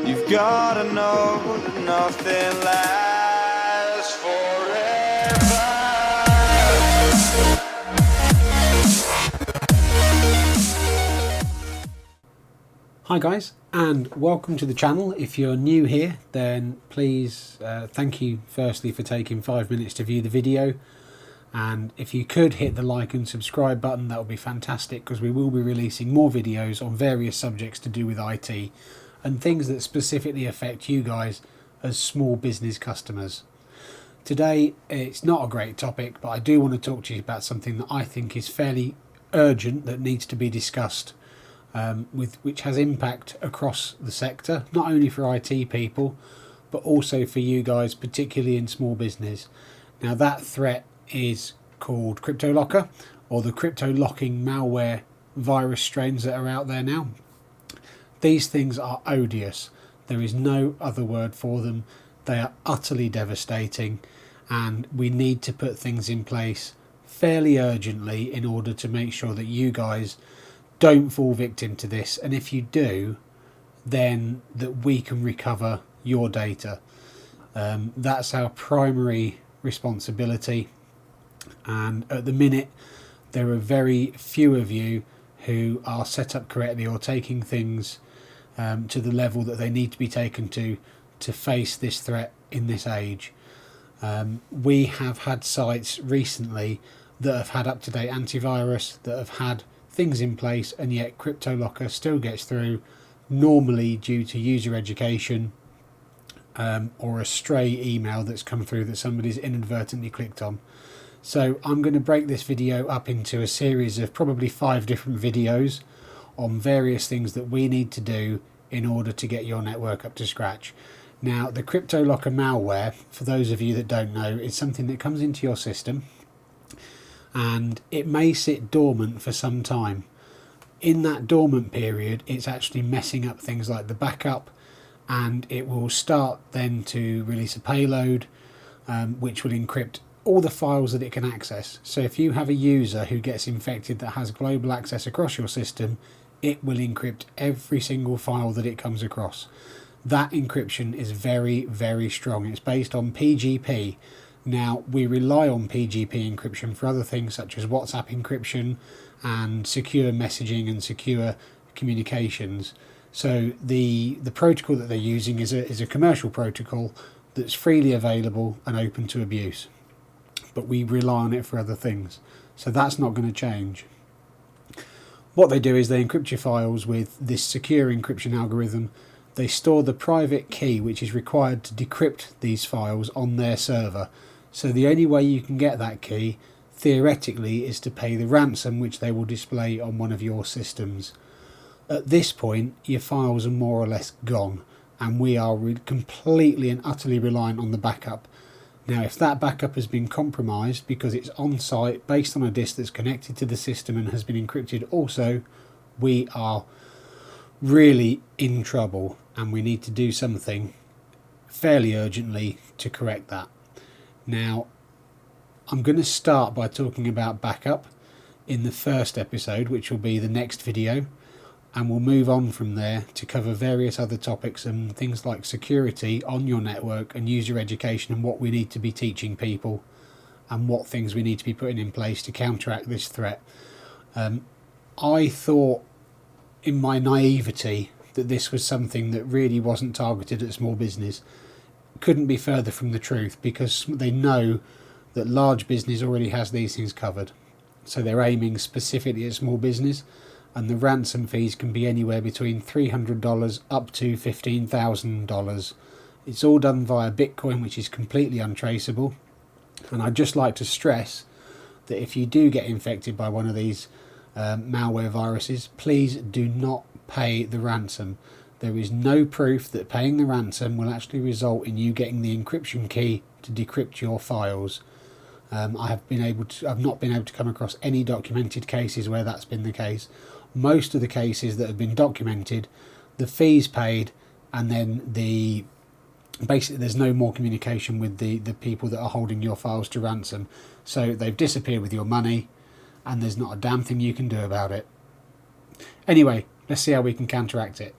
You've gotta know that nothing lasts forever. Hi guys, and welcome to the channel. If you're new here, then please thank you firstly for taking 5 minutes to view the video, and if you could hit the like and subscribe button, that would be fantastic, because we will be releasing more videos on various subjects to do with IT and things that specifically affect you guys as small business customers. Today it's not a great topic, but I do want to talk to you about something that I think is fairly urgent that needs to be discussed, which has impact across the sector, not only for IT people but also for you guys, particularly in small business. Now that threat is called Crypto Locker, or the crypto locking malware virus strains that are out there now. These things are odious. There is no other word for them. They are utterly devastating, and we need to put things in place fairly urgently in order to make sure that you guys don't fall victim to this, and if you do, then that we can recover your data. That's our primary responsibility, and at the minute there are very few of you who are set up correctly or taking things to the level that they need to be taken to face this threat in this age. We have had sites recently that have had up-to-date antivirus, that have had things in place, and yet Crypto Locker still gets through, normally due to user education or a stray email that's come through that somebody's inadvertently clicked on. So I'm going to break this video up into a series of probably 5 different videos on various things that we need to do in order to get your network up to scratch. Now, the Crypto Locker malware, for those of you that don't know, is something that comes into your system and it may sit dormant for some time. In that dormant period, it's actually messing up things like the backup, and it will start then to release a payload which will encrypt all the files that it can access. So if you have a user who gets infected that has global access across your system, it will encrypt every single file that it comes across. That encryption is very, very strong. It's based on PGP. Now, we rely on PGP encryption for other things such as WhatsApp encryption and secure messaging and secure communications. So the protocol that they're using is a commercial protocol that's freely available and open to abuse, but we rely on it for other things, so that's not going to change. What they do is they encrypt your files with this secure encryption algorithm. They store the private key which is required to decrypt these files on their server. So the only way you can get that key, theoretically, is to pay the ransom which they will display on one of your systems. At this point, your files are more or less gone, and we are completely and utterly reliant on the backup. Now, if that backup has been compromised because it's on site based on a disk that's connected to the system and has been encrypted also, we are really in trouble, and we need to do something fairly urgently to correct that. Now, I'm going to start by talking about backup in the first episode, which will be the next video, and we'll move on from there to cover various other topics and things like security on your network and user education and what we need to be teaching people and what things we need to be putting in place to counteract this threat. I thought in my naivety that this was something that really wasn't targeted at small business. Couldn't be further from the truth, because they know that large business already has these things covered. So they're aiming specifically at small business, and the ransom fees can be anywhere between $300 up to $15,000. It's all done via Bitcoin, which is completely untraceable. And I'd just like to stress that if you do get infected by one of these malware viruses, please do not pay the ransom. There is no proof that paying the ransom will actually result in you getting the encryption key to decrypt your files. I've not been able to come across any documented cases where that's been the case. Most of the cases that have been documented, the fees paid, and then basically there's no more communication with the people that are holding your files to ransom. So they've disappeared with your money, and there's not a damn thing you can do about it. Anyway, let's see how we can counteract it.